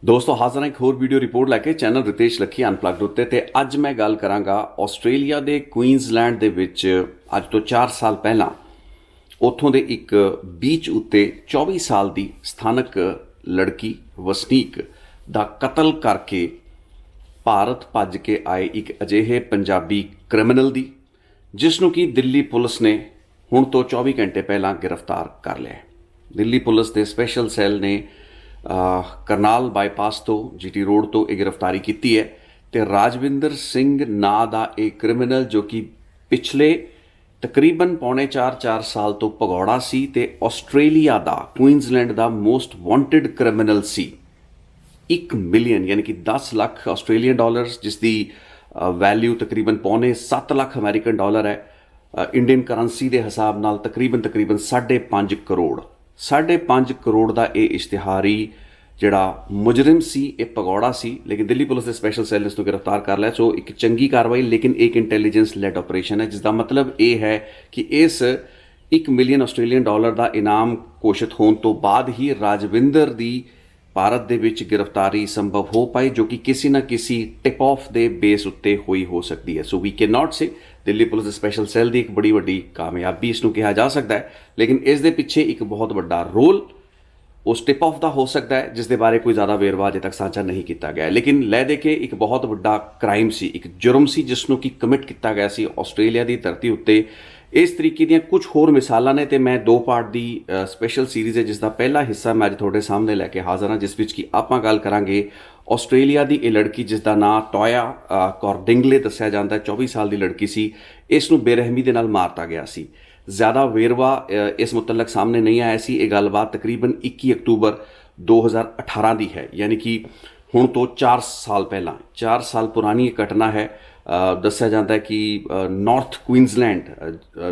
दोस्तों हाज़र एक होर वीडियो रिपोर्ट लैके चैनल रितेश लखी अनपलग्ड उत्ते ते अज मैं गल करांगा आस्ट्रेलिया के क्वीनसलैंड दे विच अज तो 4 साल पहला उत्थों दे एक बीच उत्ते 24 साल की स्थानक लड़की वसनीक दा कतल करके भारत भज के आए एक अजिहे पंजाबी क्रिमिनल दी जिसनों कि दिल्ली पुलिस ने हुण तो 24 घंटे पहला गिरफ्तार कर लिया। दिल्ली पुलिस के स्पैशल सैल ने करनाल बाईपास तो जीटी रोड तो यह गिरफ्तारी की है तो राजविंदर सिंह नां दा एक क्रिमिनल जो कि पिछले तकरीबन पौने 4 साल तो भगौड़ा सी ते आस्ट्रेलिया दा क्वीनसलैंड दा मोस्ट वांटेड क्रिमिनल सी। 1 मिलियन यानी कि 10 लाख ऑस्ट्रेलियन डॉलर्स जिसकी वैल्यू तकरीबन पौने 7 लाख अमेरिकन डॉलर है। इंडियन करंसी के हिसाब नाल तकरीबन 5.5 करोड़ 5.5 करोड़ का यह इश्तिहारी जिहड़ा मुजरिम सी ये भगौड़ा सी, लेकिन दिल्ली पुलिस के स्पैशल सैल ने इसको गिरफ्तार कर लिया। सो एक चंगी कार्रवाई लेकिन एक इंटैलीजेंस लैड ऑपरेशन है जिसका मतलब ये है कि इस 1 मिलियन ऑस्ट्रेलियन डॉलर का इनाम घोषित होने तो बाद ही राजविंदर की भारत दे विच गिरफ्तारी संभव हो पाई जो कि किसी ना किसी टिप ऑफ दे बेस उत्ते हुई हो सकती है। सो वी कैन नॉट से दिल्ली पुलिस दे स्पैशल सैल की एक बड़ी वड्डी कामयाबी इसनूं कहा जा सकता है, लेकिन इस दे पिछे एक बहुत बड़ा रोल उस टिप ऑफ का हो सकता है जिसके बारे कोई ज़्यादा वेरवा अजे तक साझा नहीं किया गया। लेकिन लै दे के एक बहुत बड़ा क्राइम सी, एक जुर्म सी जिसनों कि कमिट किया गया सी आस्ट्रेलिया की धरती उत्ते। इस तरीके दी कुछ होर मिसालां ने ते मैं 2 पार्ट की स्पैशल सीरीज़ है जिसका पहला हिस्सा मैं अज थोड़े सामने लैके हाज़र हाँ, जिस विच कि आपां गल करांगे आस्ट्रेलिया की यह लड़की जिसका नाम टॉया कॉर्डिंगले दस्सिया जाता है। 24 साल की लड़की सी, इसनूं बेरहमी दे नाल मारता गया सी। ज़्यादा वेरवा इस मुतलक सामने नहीं आया सी। ये गलबात तकरीबन 21 अक्तूबर 2018 की है, यानी कि हुण तो 4 साल पहला 4 साल पुरानी ये घटना है। दस्सिया जाता है कि नॉर्थ क्वीनसलैंड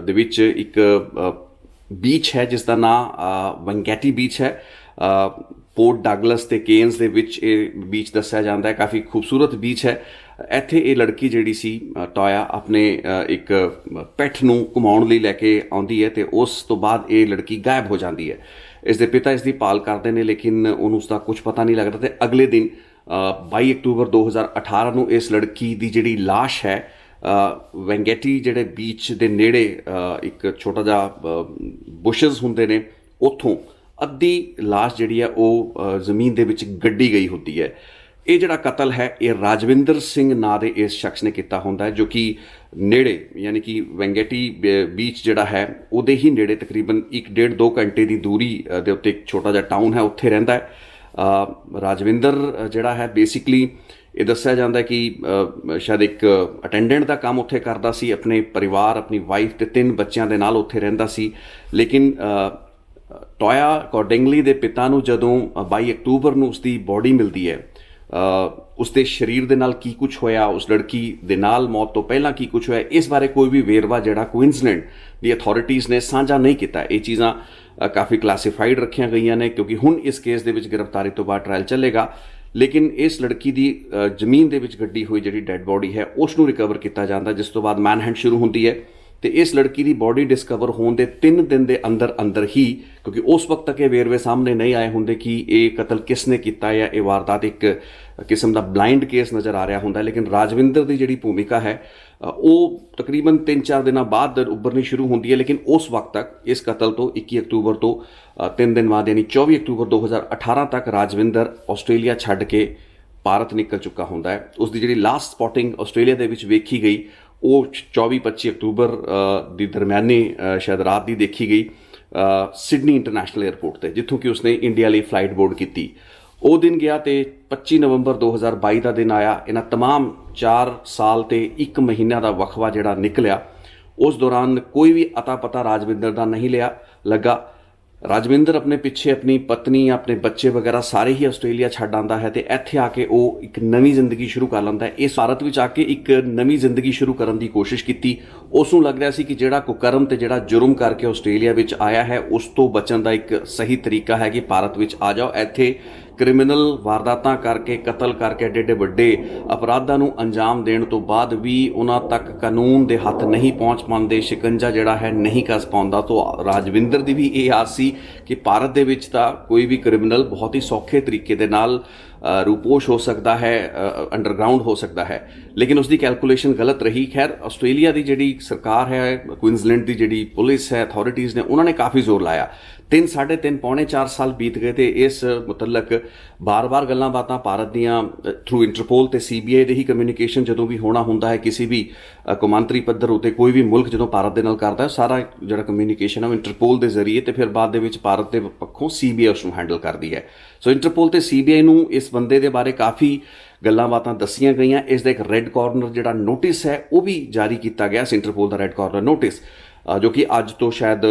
दे विच एक बीच है जिसका नाम वंगैटी बीच है। पोर्ट डगलस ते केन्स दे विच ये बीच दस्सिया जाता है, काफ़ी खूबसूरत बीच है। इत्थे ये लड़की जिहड़ी सी टॉया अपने एक पैठ नूं घुमाउण लई लैके आउंदी है तो उस तो बाद ये लड़की गायब हो जाती है। इसके पिता इसकी भाल करते हैं लेकिन उन्होंने उसका कुछ पता नहीं लगता। तो अगले दिन 22 अक्तूबर 2018 ਨੂੰ इस लड़की की जिहड़ी लाश है वैंगेटी जिहड़े बीच के नेड़े एक छोटा जिहा बुशेस हुंदे ने उत्थों अद्धी लाश जिहड़ी है वो जमीन दे विच गड्डी गई होती है। ये जिहड़ा कतल है ये राजविंदर सिंह नां दे इस शख्स ने किया होंदा है जो कि नेड़े यानी कि वैंगेटी बीच जिहड़ा है उहदे ही नेड़े तकरीबन 1.5-2 घंटे की दूरी दे उत्ते एक छोटा जिहा टाउन है उत्थे रहिंदा है। राजविंदर जिहड़ा है बेसिकली ये दस्सिया जाता है कि शायद एक अटेंडेंट का काम उत्थे करदा सी, अपने परिवार अपनी वाइफ ते 3 बच्चों के नाल उत्थे रहिंदा सी। लेकिन टॉया कॉर्डिंगली के पिता नूं जदों 22 अक्तूबर नूं उसकी बॉडी मिलती है, उसके शरीर दे नाल की कुछ होया, उस लड़की दे नाल मौत तो पहला की कुछ होया, इस बारे कोई भी वेरवा जिहड़ा क्वीनसलैंड दी अथॉरिटीज़ ने साझा नहीं किया। ये चीज़ां काफ़ी क्लासीफाइड रखिया गई ने क्योंकि हुण इस केस दे विच गिरफ्तारी तो बाद ट्रायल चलेगा। लेकिन इस लड़की की जमीन दे विच गड्डी हुई जिहड़ी डैड बॉडी है उसनूं रिकवर किया जाता, जिस तो बाद मैनहंट शुरू होती है। तो इस लड़की की बॉडी डिस्कवर होने के 3 दिन के अंदर अंदर ही, क्योंकि उस वक्त तक ये वेरवे सामने नहीं आए होंगे कि ये कतल किसने किया या ये वारदात एक किस्म का ब्लाइंड केस नज़र आ रहा होंगे। लेकिन राजविंदर की जी भूमिका है वो तकरीबन 3-4 दिन बाद उभरनी शुरू होती है। लेकिन उस वक्त तक इस कतल तो 21 अक्तूबर तो 3 दिन बाद यानी 24 अक्तूबर 2018 तक राजविंदर आस्ट्रेलिया छड्ड के भारत निकल चुका होंदा है। उसकी जी लास्ट स्पॉटिंग आस्ट्रेलिया दे विच वेखी गई वो 24-25 अक्तूबर की दरम्यानी शायद रात की देखी गई सिडनी इंटरनेशनल एयरपोर्ट पर, जितों कि उसने इंडिया लिए फ्लाइट बोर्ड की। वो दिन गया तो 25 नवंबर 2022 का दिन आया। इन्हां तमाम 4 साल ते 1 महीना का वक्फा जिहड़ा निकलिया उस दौरान कोई भी अता पता राजविंदर का नहीं लिया लगा। राजविंदर अपने पिछे अपनी पत्नी अपने बच्चे वगैरह सारे ही आस्ट्रेलिया छड्ड आंदा है तो इत्थे आके वो एक नवी जिंदगी शुरू कर लैंदा है। इस भारत में आके एक नवी जिंदगी शुरू करने की कोशिश की। उसनूं लग रहा सी कि जिहड़ा कुकर्म ते जिहड़ा जुर्म करके आस्ट्रेलिया विच आया है उस तो बचन का एक सही तरीका है कि भारत विच आ जाओ। इत्थे क्रिमिनल वारदातां करके कतल करके एडे एडे वड्डे अपराधां नूं अंजाम देण तो बाद भी उन्हां तक कानून दे हत्थ नहीं पहुँच पाते, शिकंजा जिहड़ा है नहीं कस पाउंदा। तो राजविंदर दी भी ये आस सी कि भारत दे विच तां कोई भी क्रिमिनल बहुत ही सौखे तरीके दे नाल रूपोश हो सकता है, अंडरग्राउंड हो सकता है, लेकिन उसकी कैलकुलेशन गलत रही। खैर ऑस्ट्रेलिया की जी सरकार है, क्वींसलैंड की जी पुलिस है, अथॉरिटीज़ ने, उन्होंने काफ़ी जोर लाया। 3 साढ़े 3 पौने 4 साल बीत गए थे इस मुतलक बार बार गल्लां बातां भारत दियां थ्रू इंटरपोल ते CBI दे ही कम्यूनीकेशन जदों भी होना हुंदा है, किसी भी कौमांतरी पद्धर उत्ते कोई भी मुल्क जदों भारत दे नाल करदा है, सारा जिहड़ा कम्यूनीकेशन है इंटरपोल के जरिए ते फिर बाद दे विच भारत के पक्षों CBI उसनूं हैंडल करदी है। सो इंटरपोल ते CBI नूं इस बंदे दे बारे काफ़ी गल्लां बातां दस्सियां गईयां। इस दा एक रैड कॉर्नर जिहड़ा नोटिस है वो भी जारी किया गया, इंटरपोल का रैड कॉर्नर नोटिस, जो कि अज तो शायद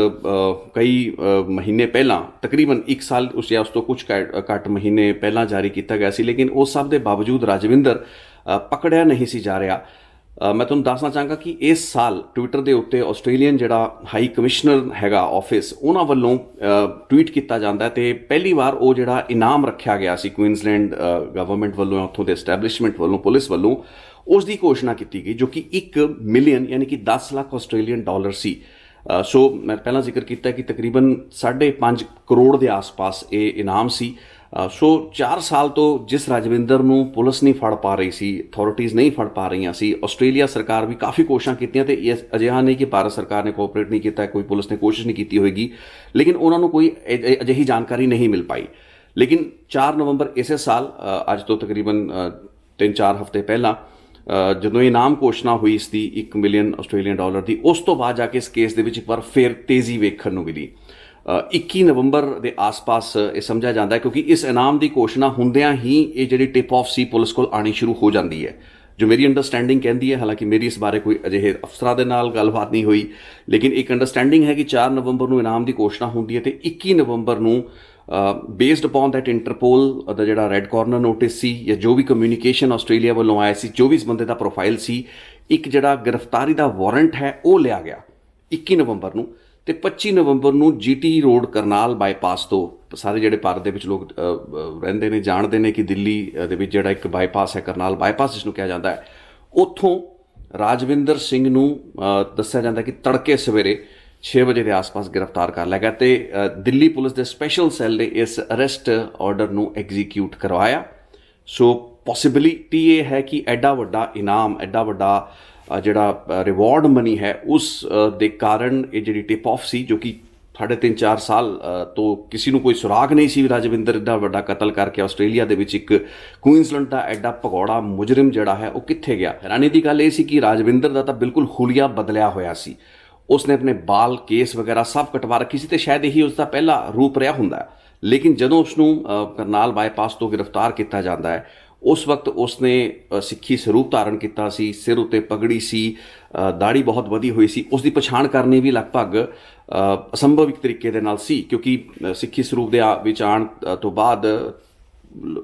कई महीने पहला, तकरीबन 1 साल उस या उस तो कुछ घट महीने पहला जारी किया गया सी, लेकिन उस सब के बावजूद राजविंदर पकड़िया नहीं सी जा रहा। मैं तुहानूं दसना चाहांगा कि इस साल ट्विटर के उत्ते आस्ट्रेलियन जिहड़ा हाई कमिश्नर हैगा ऑफिस, उन्हां वल्लों ट्वीट किया जाता है, तो पहली बार वो जिहड़ा इनाम रखा गया सी क्वींसलैंड गवर्नमेंट वल्लों, उत्थों के एस्टैबलिशमेंट वल्लों, पुलिस वल्लों, उसकी घोषणा की गई, जो कि 1 मिलियन यानी कि 10 लाख ऑस्ट्रेलियन डॉलर सी। सो मैं पहला जिक्र किया कि तकरीबन 5.5 करोड़ के आस पास ये इनाम सी। सो 4 साल तो जिस राजविंदर नूं पुलिस नहीं फड़ पा रही सी, अथॉरिटीज़ नहीं फड़ पा रही सी, आस्ट्रेलिया सरकार भी काफ़ी कोशिशां कीतियां, ते अजिहा नहीं कि भारत सरकार ने कोऑपरेट नहीं किया, कोई पुलिस ने कोशिश नहीं की होगी, लेकिन उन्होंने कोई अजिही जानकारी नहीं मिल पाई। लेकिन 4 नवंबर इस साल, अज तो तकरीबन 3-4 हफ्ते पहला, ਜਦੋਂ इनाम घोषणा हुई इसकी 1 मिलियन ਆਸਟ੍ਰੇਲੀਅਨ ਡਾਲਰ की, उस तो बाद जाके इस केस के एक बार फिर तेज़ी वेखण नूं मिली। 21 नवंबर के आस पास ये समझा जाता है, क्योंकि इस इनाम की घोषणा होंदियां ही ये जी टिप ऑफ सी पुलिस को आनी शुरू हो जाती है, जो मेरी अंडरस्टैंडिंग कहती है। हालांकि मेरी इस बारे कोई अजिहे अफसरां दे नाल गलबात नहीं हुई, लेकिन एक अंडरस्टैंडिंग है कि 4 नवंबर को इनाम की घोषणा होंदी है, तो 21 नवंबर को बेस्ड अपॉन दैट इंटरपोल का जिहड़ा रैड कॉर्नर नोटिस सी, या जो भी कम्यूनीकेशन आस्ट्रेलिया वालों आया सी, जो भी इस बंदे का प्रोफाइल सी, एक जिहड़ा गिरफ्तारी का वारंट है वो लिया गया 21 नवंबर को, तो 25 नवंबर को GT रोड करनाल बाईपास तो, सारे जिहड़े भारत के विच लोग रहिंदे ने जाणदे ने कि दिल्ली दे विच जिहड़ा एक बाईपास है, करनाल बाईपास जिसनूं कहा जाता है, उत्थों राजविंदर सिंह नूं दस्सिया जाता है कि तड़के सवेरे 6 बजे के आस पास गिरफ्तार कर लिया गया, तो दिल्ली पुलिस के स्पैशल सैल ने इस अरेस्ट ऑर्डर को एग्जीक्यूट करवाया। सो पॉसिबिलिटी ये है कि एडा वड्डा इनाम, एडा वड्डा जिहड़ा रिवॉर्ड मनी है, उस दे कारण ये जी टिप ऑफ सी, जो कि 3.5-4 साल तो किसी को कोई सुराग नहीं सी, राजविंदर एडा वड्डा कतल करके आस्ट्रेलिया दे विच एक क्वींसलैंड का एडा भगौड़ा मुजरिम जिहड़ा है वो कित्थे गया। हैरानी की गल ये सी कि राजविंदर दा तां बिल्कुल हुलिया बदलिया होया सी, उसने अपने बाल, केस वगैरह सब कटवा रखी सी, तो शायद यही उसका पहला रूप रहा हुंदा है। लेकिन जदों उसनूं करनाल बाईपास तो गिरफ्तार किया जाता है, उस वक्त उसने सिੱਖੀ स्वरूप धारण किया सी, सिर उत्ते पगड़ी सी, दाढ़ी बहुत वधी हुई सी, उसकी पछाण करनी भी लगभग असंभव एक तरीके दे नाल सी, क्योंकि सिੱਖੀ स्वरूप दे विच आउण तो बाद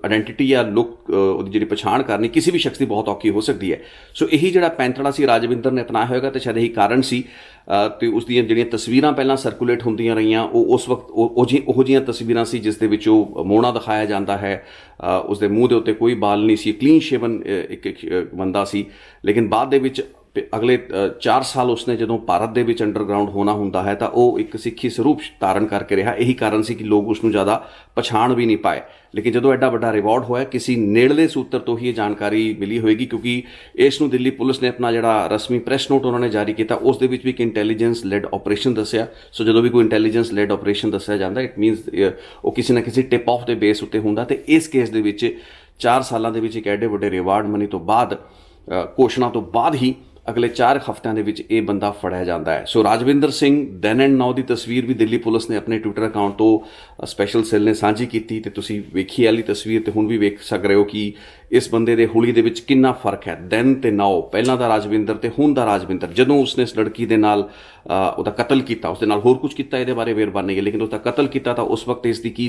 आइडेंटिटी या लुक जी पछाण करनी किसी भी शख्स की बहुत औखी हो सकती है। सो यही जो पैंतड़ा सी राजविंदर ने अपनाया होगा, तो शायद यही कारण सी। तो उसदियां जिहड़ियां तस्वीरां पहलां सर्कुलेट होंदियां रहियां, उस वक्त ओहो जिहियां तस्वीरां सी जिस दे विच मोहना दिखाया जाता है, उसके मूँह के उत्ते कोई बाल नहीं सी, क्लीन शेवन एक बंदा सी। लेकिन बाद दे विच अगले 4 साल उसने जो भारत के विच अंडरग्राउंड होना होंदा है, तो वह एक सिੱਖੀ स्वरूप धारण करके रहा। यही कारण सी कि लोग उसनूं ज़्यादा पछाण भी नहीं पाए। लेकिन जो एडा वड्डा रिवॉर्ड होया, किसी नेड़ले सूत्र तो ही ये जानकारी मिली होएगी, क्योंकि इसनूं दिल्ली पुलिस ने अपना जिहड़ा रस्मी प्रैस नोट उन्होंने जारी किया, उस दे विच भी एक इंटैलीजेंस लैड ऑपरेशन दस्सिया। सो जो भी कोई इंटैलीजेंस लैड ऑपरेशन दस्सिया जाता, इट मीनस वो किसी ना किसी टिप ऑफ के बेस उत्ते हुंदा। ते इस केस दे विच 4 सालों के एक एडे वड्डे रिवार्ड मनी तो बाद, घोषणा तो बाद ही अगले 4 हफ्तों के विच ये बंदा फड़िया जाता है। So Rajvinder Singh then and now की तस्वीर भी दिल्ली पुलिस ने अपने ट्विटर अकाउंट तो स्पैशल सैल ने साझी की, तो तुसीं वेखी वाली तस्वीर तो हुण भी वेख सक रहे हो कि इस बंदे के हुली दे विच कितना फर्क है, दैन ते नाउ, पहला दा राजविंदर ते हुण दा राजविंदर। जदों उसने इस लड़की दे नाल उसका कतल किया, उसके नाल होर कुछ किया, ये बारे वेरवा नहीं है, लेकिन उसका कतल किया तो उस वक्त इसकी की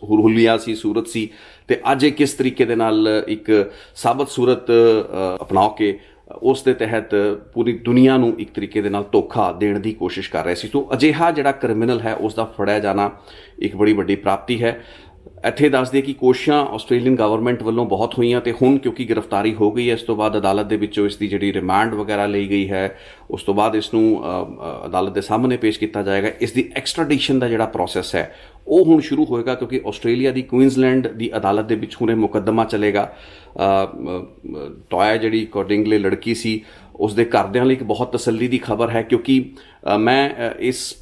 हुलिया सी, सूरत सी, ते अज ये किस तरीके दे नाल एक साबत सूरत अपना के उस दे तहत पूरी दुनिया नूं एक तरीके दे नाल धोखा देने की कोशिश कर रहे सी। तो अजिहा जिहड़ा क्रिमिनल है उसका फड़िया जाना एक बड़ी वड्डी प्राप्ति है। ਇੱਥੇ ਦੱਸ ਦਈਏ ਕਿ ਕੋਸ਼ਿਸ਼ਾਂ ਆਸਟ੍ਰੇਲੀਅਨ ਗਵਰਨਮੈਂਟ ਵੱਲੋਂ ਬਹੁਤ ਹੋਈਆਂ ਤੇ ਹੁਣ ਕਿਉਂਕਿ ਗ੍ਰਿਫਤਾਰੀ ਹੋ ਗਈ ਹੈ, ਇਸ ਤੋਂ ਬਾਅਦ ਅਦਾਲਤ ਦੇ ਵਿੱਚੋਂ ਇਸ ਦੀ ਜਿਹੜੀ ਰਿਮਾਂਡ ਵਗੈਰਾ ਲਈ ਗਈ ਹੈ, ਉਸ ਤੋਂ ਬਾਅਦ ਇਸ ਨੂੰ ਅਦਾਲਤ ਦੇ ਸਾਹਮਣੇ ਪੇਸ਼ ਕੀਤਾ ਜਾਏਗਾ। ਇਸ ਦੀ ਐਕਸਟ੍ਰਾਡੀਸ਼ਨ ਦਾ ਜਿਹੜਾ ਪ੍ਰੋਸੈਸ ਹੈ ਉਹ ਹੁਣ ਸ਼ੁਰੂ ਹੋਏਗਾ, ਕਿਉਂਕਿ ਆਸਟ੍ਰੇਲੀਆ ਦੀ ਕੁਈਨਜ਼ਲੈਂਡ ਦੀ ਅਦਾਲਤ ਦੇ ਵਿੱਚ ਹੁਣੇ ਮੁਕੱਦਮਾ ਚੱਲੇਗਾ। ਟੋਇਆ ਜਿਹੜੀ ਅਕੋਰਡਿੰਗਲੀ ਲੜਕੀ ਸੀ, ਉਸ ਦੇ ਘਰਦਿਆਂ ਲਈ ਇੱਕ ਬਹੁਤ ਤਸੱਲੀ ਦੀ ਖਬਰ ਹੈ, ਕਿਉਂਕਿ ਮੈਂ ਇਸ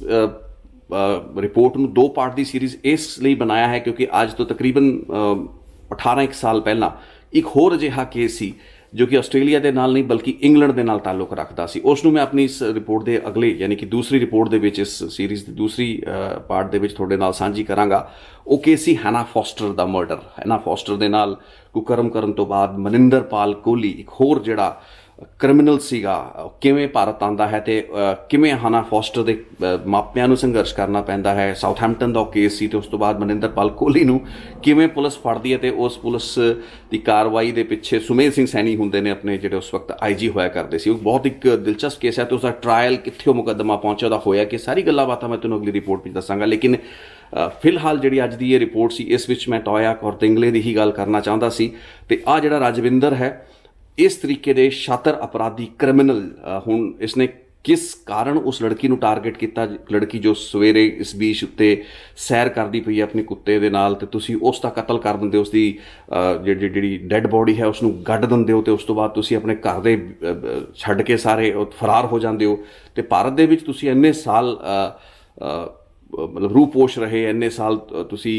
ਰਿਪੋਰਟ ਨੂੰ 2 ਪਾਰਟ ਦੀ ਸੀਰੀਜ਼ ਇਸ ਲਈ ਬਣਾਇਆ ਹੈ ਕਿਉਂਕਿ ਅੱਜ ਤੋਂ ਤਕਰੀਬਨ 18 ਸਾਲ ਪਹਿਲਾਂ ਇੱਕ ਹੋਰ ਅਜਿਹਾ ਕੇਸ ਸੀ ਜੋ ਕਿ ਆਸਟ੍ਰੇਲੀਆ ਦੇ ਨਾਲ ਨਹੀਂ ਬਲਕਿ ਇੰਗਲੈਂਡ ਦੇ ਨਾਲ ਤਾਲੁਕ ਰੱਖਦਾ ਸੀ। ਉਸ ਨੂੰ ਮੈਂ ਆਪਣੀ ਇਸ ਰਿਪੋਰਟ ਦੇ ਅਗਲੇ ਯਾਨੀ ਕਿ ਦੂਸਰੀ ਰਿਪੋਰਟ ਦੇ ਵਿੱਚ, ਇਸ ਸੀਰੀਜ਼ ਦੀ ਦੂਸਰੀ ਪਾਰਟ ਦੇ ਵਿੱਚ ਤੁਹਾਡੇ ਨਾਲ ਸਾਂਝੀ ਕਰਾਂਗਾ। ਉਹ ਕੇਸ ਸੀ ਹੈਨਾ ਫੋਸਟਰ ਦਾ ਮਰਡਰ। ਹੈਨਾ ਫੋਸਟਰ ਦੇ ਨਾਲ ਕੁਕਰਮ ਕਰਨ ਤੋਂ ਬਾਅਦ ਮਨਿੰਦਰ ਪਾਲ ਕੋਹਲੀ ਇੱਕ ਹੋਰ ਜਿਹੜਾ ਕ੍ਰਿਮੀਨਲ ਸੀਗਾ, ਕਿਵੇਂ ਭਾਰਤ ਆਉਂਦਾ ਹੈ ਤੇ ਕਿਵੇਂ ਹੈਨਾ ਫੋਸਟਰ ਦੇ ਮਾਪਿਆਂ ਨੂੰ ਸੰਘਰਸ਼ ਕਰਨਾ ਪੈਂਦਾ ਹੈ। ਸਾਊਥਹੈਂਪਟਨ ਦਾ ਉਹ ਕੇਸ ਸੀ ਤੇ ਉਸ ਤੋਂ ਬਾਅਦ ਮਨਿੰਦਰ ਪਾਲ ਕੋਹਲੀ ਨੂੰ ਕਿਵੇਂ ਪੁਲਿਸ ਫੜਦੀ ਹੈ ਤੇ ਉਸ ਪੁਲਿਸ ਦੀ ਕਾਰਵਾਈ ਦੇ ਪਿੱਛੇ ਸੁਮੇਧ ਸਿੰਘ ਸੈਣੀ ਹੁੰਦੇ ਨੇ, ਆਪਣੇ ਜਿਹੜੇ ਉਸ ਵਕਤ IG ਹੋਇਆ ਕਰਦੇ ਸੀ। ਉਹ ਬਹੁਤ ਇੱਕ ਦਿਲਚਸਪ ਕੇਸ ਹੈ ਤੇ ਉਸਦਾ ਟਰਾਇਲ ਕਿੱਥੇ, ਉਹ ਮੁਕੱਦਮਾ ਪਹੁੰਚਿਆ, ਉਹਦਾ ਹੋਇਆ ਕਿ ਸਾਰੀ ਗੱਲਾਂ ਬਾਤਾਂ ਮੈਂ ਤੁਹਾਨੂੰ ਅਗਲੀ ਰਿਪੋਰਟ ਵਿੱਚ ਦੱਸਾਂਗਾ। ਲੇਕਿਨ ਫਿਲਹਾਲ ਜਿਹੜੀ ਅੱਜ ਦੀ ਇਹ ਰਿਪੋਰਟ ਸੀ, ਇਸ ਵਿੱਚ ਮੈਂ ਟੋਇਆ ਕੌਰਤਿੰਗਲੇ ਦੀ ਹੀ ਗੱਲ ਕਰਨਾ ਚਾਹੁੰਦਾ ਸੀ। ਤੇ ਆਹ ਜਿਹੜਾ ਰਾਜਵਿੰਦਰ ਹੈ, ਇਸ ਤਰੀਕੇ ਦੇ ਸ਼ਾਤਰ ਅਪਰਾਧੀ ਕ੍ਰਿਮੀਨਲ, ਹੁਣ ਇਸਨੇ ਕਿਸ ਕਾਰਨ ਉਸ ਲੜਕੀ ਨੂੰ ਟਾਰਗੇਟ ਕੀਤਾ, ਲੜਕੀ ਜੋ ਸਵੇਰੇ ਇਸ ਬੀਚ ਉੱਤੇ ਸੈਰ ਕਰਦੀ ਪਈ ਹੈ ਆਪਣੇ ਕੁੱਤੇ ਦੇ ਨਾਲ, ਤੇ ਤੁਸੀਂ ਉਸ ਦਾ ਕਤਲ ਕਰ ਦਿੰਦੇ ਹੋ, ਉਸ ਦੀ ਜਿਹੜੀ ਡੈੱਡ ਬੋਡੀ ਹੈ ਉਸ ਨੂੰ ਗੱਡ ਦਿੰਦੇ ਹੋ, ਤੇ ਉਸ ਤੋਂ ਬਾਅਦ ਤੁਸੀਂ ਆਪਣੇ ਘਰ ਦੇ ਛੱਡ ਕੇ ਸਾਰੇ ਫਰਾਰ ਹੋ ਜਾਂਦੇ ਹੋ। ਤੇ ਭਾਰਤ ਦੇ ਵਿੱਚ ਤੁਸੀਂ ਇੰਨੇ ਸਾਲ ਮਤਲਬ ਰੂਪੋਸ਼ ਰਹੇ, ਇੰਨੇ ਸਾਲ ਤੁਸੀਂ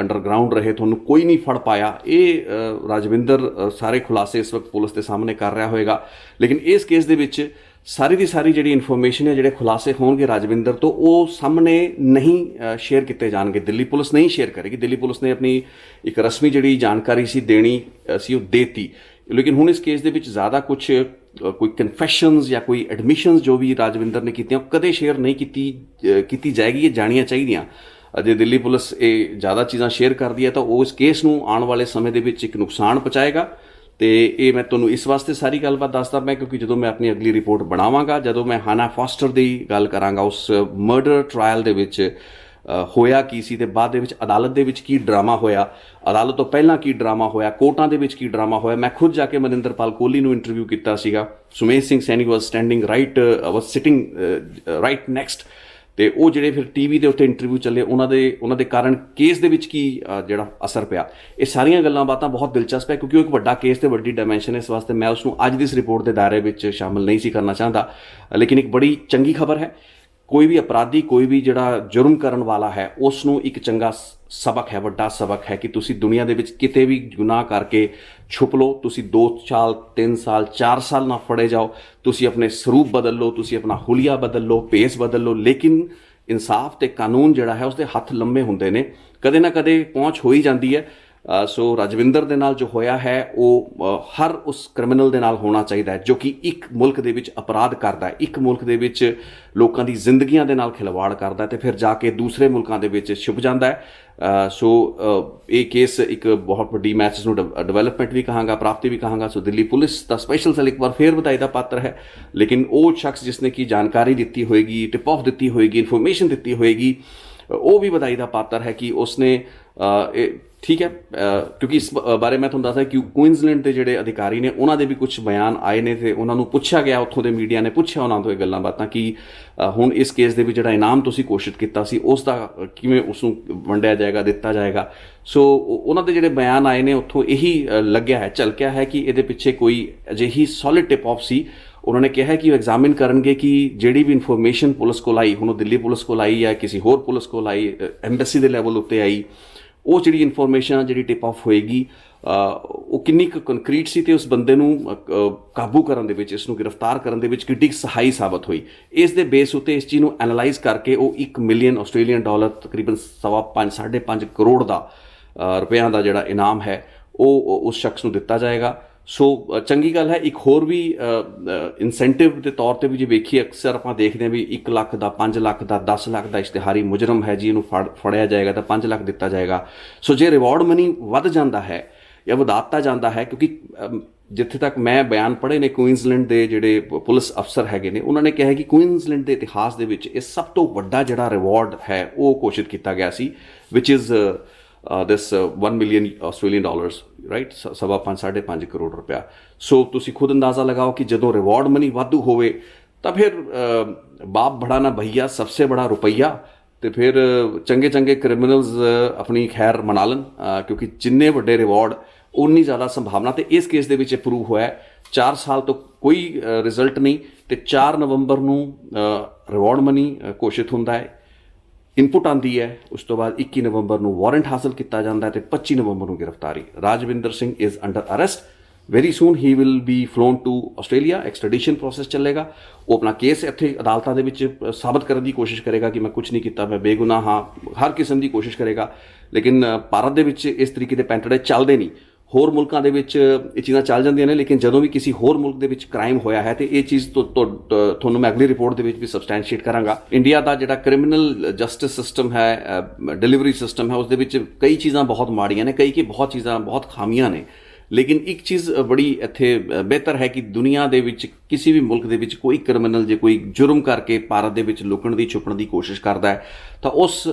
ਅੰਡਰਗਰਾਊਂਡ ਰਹੇ, ਤੁਹਾਨੂੰ ਕੋਈ ਨਹੀਂ ਫੜ ਪਾਇਆ। ਇਹ ਰਾਜਵਿੰਦਰ ਸਾਰੇ ਖੁਲਾਸੇ ਇਸ ਵਕਤ ਪੁਲਿਸ ਦੇ ਸਾਹਮਣੇ ਕਰ ਰਿਹਾ ਹੋਏਗਾ। ਲੇਕਿਨ ਇਸ ਕੇਸ ਦੇ ਵਿੱਚ ਸਾਰੀ ਦੀ ਸਾਰੀ ਜਿਹੜੀ ਇਨਫੋਰਮੇਸ਼ਨ ਹੈ, ਜਿਹੜੇ ਖੁਲਾਸੇ ਹੋਣਗੇ ਰਾਜਵਿੰਦਰ ਤੋਂ, ਉਹ ਸਾਹਮਣੇ ਨਹੀਂ ਸ਼ੇਅਰ ਕੀਤੇ ਜਾਣਗੇ। ਦਿੱਲੀ ਪੁਲਿਸ ਨਹੀਂ ਸ਼ੇਅਰ ਕਰੇਗੀ। ਦਿੱਲੀ ਪੁਲਿਸ ਨੇ ਆਪਣੀ ਇੱਕ ਰਸਮੀ ਜਿਹੜੀ ਜਾਣਕਾਰੀ ਸੀ ਦੇਣੀ ਸੀ, ਉਹ ਦੇਤੀ। ਲੇਕਿਨ ਹੁਣ ਇਸ ਕੇਸ ਦੇ ਵਿੱਚ ਜ਼ਿਆਦਾ ਕੁਛ ਕੋਈ ਕਨਫੈਸ਼ਨਸ ਜਾਂ ਕੋਈ ਐਡਮਿਸ਼ਨਸ ਜੋ ਵੀ ਰਾਜਵਿੰਦਰ ਨੇ ਕੀਤੀਆਂ, ਉਹ ਕਦੇ ਸ਼ੇਅਰ ਨਹੀਂ ਕੀਤੀ ਜਾਏਗੀ। ਇਹ ਜਾਣੀਆਂ ਚਾਹੀਦੀਆਂ। ਜੇ ਦਿੱਲੀ ਪੁਲਿਸ ਇਹ ਜ਼ਿਆਦਾ ਚੀਜ਼ਾਂ ਸ਼ੇਅਰ ਕਰਦੀ ਹੈ ਤਾਂ ਉਹ ਇਸ ਕੇਸ ਨੂੰ ਆਉਣ ਵਾਲੇ ਸਮੇਂ ਦੇ ਵਿੱਚ ਇੱਕ ਨੁਕਸਾਨ ਪਹੁੰਚਾਏਗਾ। ਤੇ ਇਹ ਮੈਂ ਤੁਹਾਨੂੰ ਇਸ ਵਾਸਤੇ ਸਾਰੀ ਗੱਲਬਾਤ ਦੱਸਦਾ ਮੈਂ ਕਿਉਂਕਿ ਜਦੋਂ ਮੈਂ ਆਪਣੀ ਅਗਲੀ ਰਿਪੋਰਟ ਬਣਾਵਾਂਗਾ, ਜਦੋਂ ਮੈਂ ਹੈਨਾ ਫੋਸਟਰ ਦੀ ਗੱਲ ਕਰਾਂਗਾ, ਉਸ ਮਰਡਰ ਟਰਾਇਲ ਦੇ ਵਿੱਚ ਹੋਇਆ ਕੀ ਸੀ ਤੇ ਬਾਅਦ ਦੇ ਵਿੱਚ ਅਦਾਲਤ ਦੇ ਵਿੱਚ ਕੀ ਡਰਾਮਾ ਹੋਇਆ, ਅਦਾਲਤ ਤੋਂ ਪਹਿਲਾਂ ਕੀ ਡਰਾਮਾ ਹੋਇਆ, ਕੋਰਟਾਂ ਦੇ ਵਿੱਚ ਕੀ ਡਰਾਮਾ ਹੋਇਆ। ਮੈਂ ਖੁਦ ਜਾ ਕੇ ਮਨਿੰਦਰ ਪਾਲ ਕੋਹਲੀ ਨੂੰ ਇੰਟਰਵਿਊ ਕੀਤਾ ਸੀਗਾ। ਸੁਮੇਧ ਸਿੰਘ ਸੈਣੀ ਵਾਜ਼ ਸਟੈਂਡਿੰਗ ਵਾਜ਼ ਸਿਟਿੰਗ ਰਾਈਟ ਨੈਕਸਟ। ਤੇ ਉਹ ਜਿਹੜੇ ਫਿਰ TV ਦੇ ਉੱਤੇ ਇੰਟਰਵਿਊ ਚੱਲੇ, ਉਹਨਾਂ ਦੇ ਕਾਰਨ ਕੇਸ ਦੇ ਵਿੱਚ ਕੀ ਜਿਹੜਾ ਅਸਰ ਪਿਆ, ਇਹ ਸਾਰੀਆਂ ਗੱਲਾਂ ਬਾਤਾਂ ਬਹੁਤ ਦਿਲਚਸਪ ਹੈ ਕਿਉਂਕਿ ਉਹ ਇੱਕ ਵੱਡਾ ਕੇਸ ਤੇ ਵੱਡੀ ਡਾਇਮੈਂਸ਼ਨ ਹੈ। ਇਸ ਵਾਸਤੇ ਮੈਂ ਉਸ ਨੂੰ ਅੱਜ ਦੀ ਇਸ ਰਿਪੋਰਟ ਦੇ ਦਾਇਰੇ ਵਿੱਚ ਸ਼ਾਮਲ ਨਹੀਂ ਸੀ ਕਰਨਾ ਚਾਹੁੰਦਾ। ਲੇਕਿਨ ਇੱਕ ਬੜੀ ਚੰਗੀ ਖਬਰ ਹੈ, ਕੋਈ ਵੀ ਅਪਰਾਧੀ, ਕੋਈ ਵੀ ਜਿਹੜਾ ਜੁਰਮ ਕਰਨ ਵਾਲਾ ਹੈ, ਉਸ ਨੂੰ ਇੱਕ ਚੰਗਾ ਸਬਕ ਹੈ, ਵੱਡਾ ਸਬਕ ਹੈ ਕਿ ਤੁਸੀਂ ਦੁਨੀਆ ਦੇ ਵਿੱਚ ਕਿਤੇ ਵੀ ਗੁਨਾਹ ਕਰਕੇ ਛੁਪ ਲਓ, ਤੁਸੀਂ 2 ਸਾਲ 3 ਸਾਲ 4 ਸਾਲ ਨਾ ਫੜੇ ਜਾਓ, ਤੁਸੀਂ ਆਪਣੇ ਸਰੂਪ ਬਦਲ ਲਓ, ਤੁਸੀਂ ਆਪਣਾ ਹੁਲੀਆ ਬਦਲ ਲਓ, ਭੇਸ ਬਦਲ ਲਓ, ਲੇਕਿਨ ਇਨਸਾਫ ਤੇ ਕਾਨੂੰਨ ਜਿਹੜਾ ਹੈ ਉਸਦੇ ਹੱਥ ਲੰਮੇ ਹੁੰਦੇ ਨੇ, ਕਦੇ ਨਾ ਕਦੇ ਪਹੁੰਚ ਹੋ ਹੀ ਜਾਂਦੀ ਹੈ। ਸੋ ਰਾਜਵਿੰਦਰ ਦੇ ਨਾਲ ਜੋ ਹੋਇਆ ਹੈ ਉਹ ਹਰ ਉਸ ਕ੍ਰਿਮੀਨਲ ਦੇ ਨਾਲ ਹੋਣਾ ਚਾਹੀਦਾ ਹੈ ਜੋ ਕਿ ਇੱਕ ਮੁਲਕ ਦੇ ਵਿੱਚ ਅਪਰਾਧ ਕਰਦਾ ਹੈ, ਇੱਕ ਮੁਲਕ ਦੇ ਵਿੱਚ ਲੋਕਾਂ ਦੀ ਜ਼ਿੰਦਗੀਆਂ ਦੇ ਨਾਲ ਖਿਲਵਾੜ ਕਰਦਾ ਤੇ ਫਿਰ ਜਾ ਕੇ ਦੂਸਰੇ ਮੁਲਕਾਂ ਦੇ ਵਿੱਚ ਛੁਪ ਜਾਂਦਾ ਹੈ। ਸੋ ਇਹ ਕੇਸ ਇੱਕ ਬਹੁਤ ਵੱਡੀ ਮੈਂ ਇਸ ਨੂੰ ਡਿਵੈਲਪਮੈਂਟ ਵੀ ਕਹਾਂਗਾ, ਪ੍ਰਾਪਤੀ ਵੀ ਕਹਾਂਗਾ। ਸੋ ਦਿੱਲੀ ਪੁਲਿਸ ਦਾ ਸਪੈਸ਼ਲ ਸੈੱਲ ਇੱਕ ਵਾਰ ਫੇਰ ਵਧਾਈ ਦਾ ਪਾਤਰ ਹੈ। ਲੇਕਿਨ ਉਹ ਸ਼ਖਸ ਜਿਸਨੇ ਕੀ ਜਾਣਕਾਰੀ ਦਿੱਤੀ ਹੋਏਗੀ, ਟਿਪ ਆਫ ਦਿੱਤੀ ਹੋਏਗੀ, ਇਨਫੋਰਮੇਸ਼ਨ ਦਿੱਤੀ ਹੋਏਗੀ, ਉਹ ਵੀ ਵਧਾਈ ਦਾ ਪਾਤਰ ਹੈ ਕਿ ਉਸਨੇ ਠੀਕ ਹੈ। ਕਿਉਂਕਿ ਇਸ ਬਾਰੇ ਮੈਂ ਤੁਹਾਨੂੰ ਦੱਸਦਾ ਕਿ ਕੁਈਨਜ਼ਲੈਂਡ ਦੇ ਜਿਹੜੇ ਅਧਿਕਾਰੀ ਨੇ ਉਹਨਾਂ ਦੇ ਵੀ ਕੁਝ ਬਿਆਨ ਆਏ ਨੇ ਤੇ ਉਹਨਾਂ ਨੂੰ ਪੁੱਛਿਆ ਗਿਆ, ਉੱਥੋਂ ਦੇ ਮੀਡੀਆ ਨੇ ਪੁੱਛਿਆ ਉਹਨਾਂ ਤੋਂ ਇਹ ਗੱਲਾਂ ਬਾਤਾਂ ਕਿ ਹੁਣ ਇਸ ਕੇਸ ਦੇ ਵਿੱਚ ਜਿਹੜਾ ਇਨਾਮ ਤੁਸੀਂ ਘੋਸ਼ਿਤ ਕੀਤਾ ਸੀ ਉਸ ਦਾ ਕਿਵੇਂ ਉਸ ਨੂੰ ਵੰਡਿਆ ਜਾਏਗਾ, ਦਿੱਤਾ ਜਾਏਗਾ। ਸੋ ਉਹਨਾਂ ਦੇ ਜਿਹੜੇ ਬਿਆਨ ਆਏ ਨੇ ਉੱਥੋਂ ਇਹੀ ਲੱਗਿਆ ਹੈ, ਝਲਕਿਆ ਹੈ ਕਿ ਇਹਦੇ ਪਿੱਛੇ ਕੋਈ ਅਜਿਹੀ ਸੋਲਿਡ ਟਿਪ ਆਫ ਸੀ। ਉਹਨਾਂ ਨੇ ਕਿਹਾ ਕਿ ਉਹ ਐਗਜ਼ਾਮਿਨ ਕਰਨਗੇ ਕਿ ਜਿਹੜੀ ਵੀ ਇਨਫੋਰਮੇਸ਼ਨ ਪੁਲਿਸ ਕੋਲ ਆਈ, ਹੁਣ ਉਹ ਦਿੱਲੀ ਪੁਲਿਸ ਕੋਲ ਆਈ ਜਾਂ ਕਿਸੇ ਹੋਰ ਪੁਲਿਸ ਕੋਲ ਆਈ, ਐਮਬੈਸੀ ਦੇ ਲੈਵਲ ਉੱਤੇ ਆਈ, ਉਹ ਜਿਹੜੀ ਇਨਫੋਰਮੇਸ਼ਨ ਜਿਹੜੀ ਟਿਪ ਆਫ ਹੋਏਗੀ ਉਹ ਕਿੰਨੀ ਕੁ ਕੰਕਰੀਟ ਸੀ ਤੇ ਉਸ ਬੰਦੇ ਨੂੰ ਕਾਬੂ ਕਰਨ ਦੇ ਵਿੱਚ, ਇਸ ਨੂੰ ਗ੍ਰਿਫਤਾਰ ਕਰਨ ਦੇ ਵਿੱਚ ਕਿੰਨੀ ਸਹਾਈ ਸਾਬਤ ਹੋਈ। ਇਸ ਦੇ ਬੇਸ ਉੱਤੇ ਇਸ ਚੀਜ਼ ਨੂੰ ਐਨਾਲਾਈਜ਼ ਕਰਕੇ ਉਹ $1 ਮਿਲੀਅਨ ਆਸਟ੍ਰੇਲੀਅਨ ਡਾਲਰ ਤਕਰੀਬਨ 5.5 ਕਰੋੜ ਦਾ ਰੁਪਇਆਂ ਦਾ ਜਿਹੜਾ ਇਨਾਮ ਹੈ ਉਹ ਉਸ ਸ਼ਖਸ ਨੂੰ ਦਿੱਤਾ ਜਾਏਗਾ। ਸੋ ਚੰਗੀ ਗੱਲ ਹੈ। ਇੱਕ ਹੋਰ ਵੀ ਇਨਸੈਂਟਿਵ ਦੇ ਤੌਰ 'ਤੇ ਵੀ ਜੇ ਵੇਖੀਏ, ਅਕਸਰ ਆਪਾਂ ਦੇਖਦੇ ਹਾਂ ਵੀ 1 ਲੱਖ ਦਾ, 5 ਲੱਖ ਦਾ, 10 ਲੱਖ ਦਾ ਇਸ਼ਤਿਹਾਰੀ ਮੁਜਰਮ ਹੈ ਜੀ, ਇਹਨੂੰ ਫੜਿਆ ਜਾਏਗਾ ਤਾਂ 5 ਲੱਖ ਦਿੱਤਾ ਜਾਏਗਾ। ਸੋ ਜੇ ਰਿਵਾਰਡ ਮਨੀ ਵੱਧ ਜਾਂਦਾ ਹੈ ਜਾਂ ਵਧਾਤਾ ਜਾਂਦਾ ਹੈ, ਕਿਉਂਕਿ ਜਿੱਥੇ ਤੱਕ ਮੈਂ ਬਿਆਨ ਪੜ੍ਹੇ ਨੇ ਕੁਈਨਜ਼ਲੈਂਡ ਦੇ ਜਿਹੜੇ ਪੁਲਿਸ ਅਫਸਰ ਹੈਗੇ ਨੇ, ਉਹਨਾਂ ਨੇ ਕਿਹਾ ਕਿ ਕੁਈਨਜ਼ਲੈਂਡ ਦੇ ਇਤਿਹਾਸ ਦੇ ਵਿੱਚ ਇਹ ਸਭ ਤੋਂ ਵੱਡਾ ਜਿਹੜਾ ਰਿਵਾਰਡ ਹੈ ਉਹ ਘੋਸ਼ਿਤ ਕੀਤਾ ਗਿਆ ਸੀ, which is this 1 million Australian dollars, right, ਸਵਾ 5.5 ਕਰੋੜ ਰੁਪਇਆ। ਸੋ ਤੁਸੀਂ ਖੁਦ ਅੰਦਾਜ਼ਾ ਲਗਾਓ ਕਿ ਜਦੋਂ ਰਿਵਾਰਡ ਮਨੀ ਵਾਧੂ ਹੋਵੇ ਤਾਂ ਫਿਰ ਬਾਪ ਬੜਾ ਨਾ ਭਈਆ ਸਬਸੇ ਬੜਾ ਰੁਪਈਆ, ਤੇ ਫਿਰ ਚੰਗੇ ਚੰਗੇ ਕ੍ਰਿਮੀਨਲਸ ਆਪਣੀ ਖੈਰ ਮਨਾ ਲੈਣ, ਕਿਉਂਕਿ ਜਿੰਨੇ ਵੱਡੇ ਰਿਵਾਰਡ ਉਨੀ ਜ਼ਿਆਦਾ ਸੰਭਾਵਨਾ। ਤੇ ਇਸ ਕੇਸ ਦੇ ਵਿੱਚ ਇਹ ਪ੍ਰੂਵ ਹੋਇਆ 4 ਸਾਲ ਤੋਂ ਕੋਈ ਰਿਜ਼ਲਟ ਨਹੀਂ, ਤੇ 4 ਨਵੰਬਰ ਨੂੰ ਰਿਵਾਰਡ ਮਨੀ ਘੋਸ਼ਿਤ ਹੁੰਦਾ ਹੈ, ਇਨਪੁਟ ਆਉਂਦੀ ਹੈ, ਉਸ ਤੋਂ ਬਾਅਦ 21 ਨਵੰਬਰ ਨੂੰ ਵਾਰੰਟ ਹਾਸਲ ਕੀਤਾ ਜਾਂਦਾ ਹੈ, ਤੇ 25 ਨਵੰਬਰ ਨੂੰ ਗ੍ਰਿਫਤਾਰੀ। Rajwinder Singh is under arrest. Very soon he will be flown to Australia. Extradition process ਚੱਲੇਗਾ। ਉਹ ਆਪਣਾ ਕੇਸ ਇੱਥੇ ਅਦਾਲਤਾਂ ਦੇ ਵਿੱਚ ਸਾਬਤ ਕਰਨ ਦੀ ਕੋਸ਼ਿਸ਼ ਕਰੇਗਾ ਕਿ ਮੈਂ ਕੁਝ ਨਹੀਂ ਕੀਤਾ, ਮੈਂ ਬੇਗੁਨਾਹ ਹਾਂ, ਹਰ ਕਿਸਮ ਦੀ ਕੋਸ਼ਿਸ਼ ਕਰੇਗਾ। ਲੇਕਿਨ ਭਾਰਤ ਦੇ ਵਿੱਚ ਇਸ ਤਰੀਕੇ ਦੇ ਪੈਂਟੜੇ ਚੱਲਦੇ ਨਹੀਂ। ਹੋਰ ਮੁਲਕਾਂ ਦੇ ਵਿੱਚ ਇਹ ਚੀਜ਼ਾਂ ਚੱਲ ਜਾਂਦੀਆਂ ਨੇ, ਲੇਕਿਨ ਜਦੋਂ ਵੀ ਕਿਸੇ ਹੋਰ ਮੁਲਕ ਦੇ ਵਿੱਚ ਕ੍ਰਾਈਮ ਹੋਇਆ ਹੈ, ਤੇ ਇਹ ਚੀਜ਼ ਤੁਹਾਨੂੰ ਮੈਂ ਅਗਲੀ ਰਿਪੋਰਟ ਦੇ ਵਿੱਚ ਵੀ ਸਬਸਟੈਂਸ਼ੀਏਟ ਕਰਾਂਗਾ। ਇੰਡੀਆ ਦਾ ਜਿਹੜਾ ਕ੍ਰਿਮੀਨਲ ਜਸਟਿਸ ਸਿਸਟਮ ਹੈ, ਡਿਲੀਵਰੀ ਸਿਸਟਮ ਹੈ, ਉਸ ਦੇ ਵਿੱਚ ਕਈ ਚੀਜ਼ਾਂ ਬਹੁਤ ਮਾੜੀਆਂ ਨੇ, ਕਈ ਬਹੁਤ ਚੀਜ਼ਾਂ ਬਹੁਤ ਖਾਮੀਆਂ ਨੇ। ਲੇਕਿਨ ਇੱਕ ਚੀਜ਼ ਬੜੀ ਇੱਥੇ ਬਿਹਤਰ ਹੈ ਕਿ ਦੁਨੀਆ ਦੇ ਵਿੱਚ ਕਿਸੇ ਵੀ ਮੁਲਕ ਦੇ ਵਿੱਚ ਕੋਈ ਕ੍ਰਿਮੀਨਲ ਜੇ ਕੋਈ ਜੁਰਮ ਕਰਕੇ ਭਾਰਤ ਦੇ ਵਿੱਚ ਲੁਕਣ ਦੀ ਛੁਪਣ ਦੀ ਕੋਸ਼ਿਸ਼ ਕਰਦਾ ਹੈ ਤਾਂ ਉਸ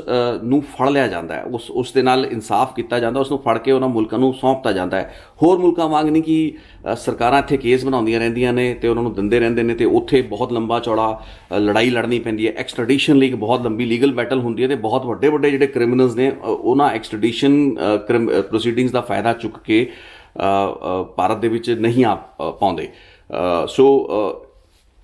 ਨੂੰ ਫੜ ਲਿਆ ਜਾਂਦਾ ਹੈ, ਉਸ ਦੇ ਨਾਲ ਇਨਸਾਫ ਕੀਤਾ ਜਾਂਦਾ, ਉਸ ਨੂੰ ਫੜ ਕੇ ਉਹਨਾਂ ਮੁਲਕਾਂ ਨੂੰ ਸੌਂਪਤਾ ਜਾਂਦਾ ਹੈ। ਹੋਰ ਮੁਲਕਾਂ ਵਾਂਗ ਨਹੀਂ ਕਿ ਸਰਕਾਰਾਂ ਇੱਥੇ ਕੇਸ ਬਣਾਉਂਦੀਆਂ ਰਹਿੰਦੀਆਂ ਨੇ ਤੇ ਉਹਨਾਂ ਨੂੰ ਦਿੰਦੇ ਰਹਿੰਦੇ ਨੇ, ਤੇ ਉੱਥੇ ਬਹੁਤ ਲੰਬਾ ਚੌੜਾ ਲੜਾਈ ਲੜਨੀ ਪੈਂਦੀ ਹੈ। ਐਕਸਟ੍ਰੈਡੀਸ਼ਨ ਲਈ ਇੱਕ ਬਹੁਤ ਲੰਬੀ ਲੀਗਲ ਬੈਟਲ ਹੁੰਦੀ ਹੈ, ਤੇ ਬਹੁਤ ਵੱਡੇ ਵੱਡੇ ਜਿਹੜੇ ਕ੍ਰਿਮੀਨਲਸ ਨੇ ਉਹਨਾਂ ਐਕਸਟ੍ਰੈਡੀਸ਼ਨ ਪ੍ਰੋਸੀਡਿੰਗਸ ਦਾ ਫਾਇਦਾ ਚੁੱਕ ਕੇ ਭਾਰਤ ਦੇ ਵਿੱਚ ਨਹੀਂ ਆ ਪਾਉਂਦੇ। ਸੋ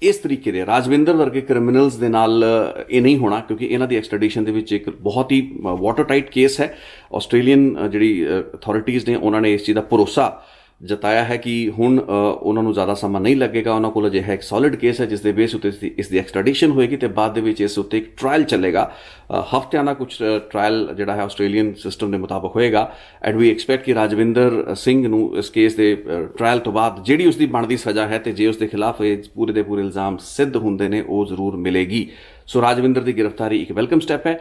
ਇਸ ਤਰੀਕੇ ਦੇ ਰਾਜਵਿੰਦਰ ਵਰਗੇ ਕ੍ਰਿਮੀਨਲਸ ਦੇ ਨਾਲ ਇਹ ਨਹੀਂ ਹੋਣਾ, ਕਿਉਂਕਿ ਇਹਨਾਂ ਦੀ ਐਕਸਟ੍ਰੈਡੀਸ਼ਨ ਦੇ ਵਿੱਚ ਇੱਕ ਬਹੁਤ ਹੀ ਵਾਟਰ ਟਾਈਟ ਕੇਸ ਹੈ। ਆਸਟ੍ਰੇਲੀਅਨ ਜਿਹੜੀ ਅਥਾਰਟੀਜ਼ ਨੇ ਉਹਨਾਂ ਨੇ ਇਸ ਚੀਜ਼ ਦਾ ਭਰੋਸਾ ਜਤਾਇਆ ਹੈ ਕਿ ਹੁਣ ਉਹਨਾਂ ਨੂੰ ਜ਼ਿਆਦਾ ਸਮਾਂ ਨਹੀਂ ਲੱਗੇਗਾ। ਉਹਨਾਂ ਕੋਲ ਅਜਿਹਾ ਇੱਕ ਸੋਲਿਡ ਕੇਸ ਹੈ ਜਿਸ ਦੇ ਬੇਸ ਉੱਤੇ ਇਸ ਦੀ ਐਕਸਟ੍ਰੈਡੀਸ਼ਨ ਹੋਏਗੀ, ਤੇ ਬਾਅਦ ਦੇ ਵਿੱਚ ਇਸ ਉੱਤੇ ਇੱਕ ਟ੍ਰਾਇਲ ਚੱਲੇਗਾ। ਹਫ਼ਤਿਆਂ ਦਾ ਕੁਝ ਟ੍ਰਾਇਲ ਜਿਹੜਾ ਹੈ ਆਸਟ੍ਰੇਲੀਅਨ ਸਿਸਟਮ ਦੇ ਮੁਤਾਬਕ ਹੋਏਗਾ। ਐਂਡ ਵੀ ਐਕਸਪੈਕਟ ਕਿ ਰਾਜਵਿੰਦਰ ਸਿੰਘ ਨੂੰ ਇਸ ਕੇਸ ਦੇ ਟ੍ਰਾਇਲ ਤੋਂ ਬਾਅਦ ਜਿਹੜੀ ਉਸਦੀ ਬਣਦੀ ਸਜ਼ਾ ਹੈ, ਤੇ ਜੇ ਉਸ ਦੇ ਖਿਲਾਫ ਇਹ ਪੂਰੇ ਦੇ ਪੂਰੇ ਇਲਜ਼ਾਮ ਸਿੱਧ ਹੁੰਦੇ ਨੇ, ਉਹ ਜ਼ਰੂਰ ਮਿਲੇਗੀ। ਸੋ ਰਾਜਵਿੰਦਰ ਦੀ ਗ੍ਰਿਫਤਾਰੀ ਇੱਕ ਵੈਲਕਮ ਸਟੈਪ ਹੈ।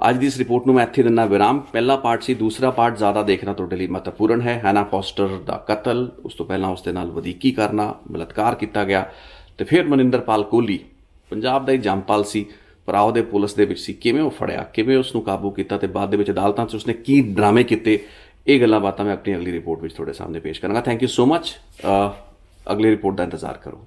ਅੱਜ ਦੀ ਇਸ ਰਿਪੋਰਟ ਨੂੰ ਮੈਂ ਇੱਥੇ ਦਿੰਦਾ ਵਿਰਾਮ। ਪਹਿਲਾ ਪਾਰਟ ਸੀ, ਦੂਸਰਾ ਪਾਰਟ ਜ਼ਿਆਦਾ ਦੇਖਣਾ ਤੁਹਾਡੇ ਲਈ ਮਹੱਤਵਪੂਰਨ ਹੈ। ਹੈਨਾ ਫੋਸਟਰ ਦਾ ਕਤਲ, ਉਸ ਤੋਂ ਪਹਿਲਾਂ ਉਸ ਦੇ ਨਾਲ ਵਧੀਕੀ ਕਰਨਾ, ਬਲਾਤਕਾਰ ਕੀਤਾ ਗਿਆ, ਤੇ ਫਿਰ ਮਨਿੰਦਰਪਾਲ ਕੋਹਲੀ ਪੰਜਾਬ ਦਾ ਹੀ ਜੰਮਪਲ ਸੀ, ਪਰ ਉਹਦੇ ਪੁਲਿਸ ਦੇ ਵਿੱਚ ਸੀ, ਕਿਵੇਂ ਉਹ ਫੜਿਆ, ਕਿਵੇਂ ਉਸ ਨੂੰ ਕਾਬੂ ਕੀਤਾ, ਤੇ ਬਾਅਦ ਦੇ ਵਿੱਚ ਅਦਾਲਤਾਂ 'ਚ ਉਸਨੇ ਕੀ ਡਰਾਮੇ ਕੀਤੇ, ਇਹ ਗੱਲਾਂ ਬਾਤਾਂ ਮੈਂ ਆਪਣੀ ਅਗਲੀ ਰਿਪੋਰਟ ਵਿੱਚ ਤੁਹਾਡੇ ਸਾਹਮਣੇ ਪੇਸ਼ ਕਰਾਂਗਾ। Thank you so much. ਅਗਲੀ ਰਿਪੋਰਟ ਦਾ ਇੰਤਜ਼ਾਰ ਕਰੋ।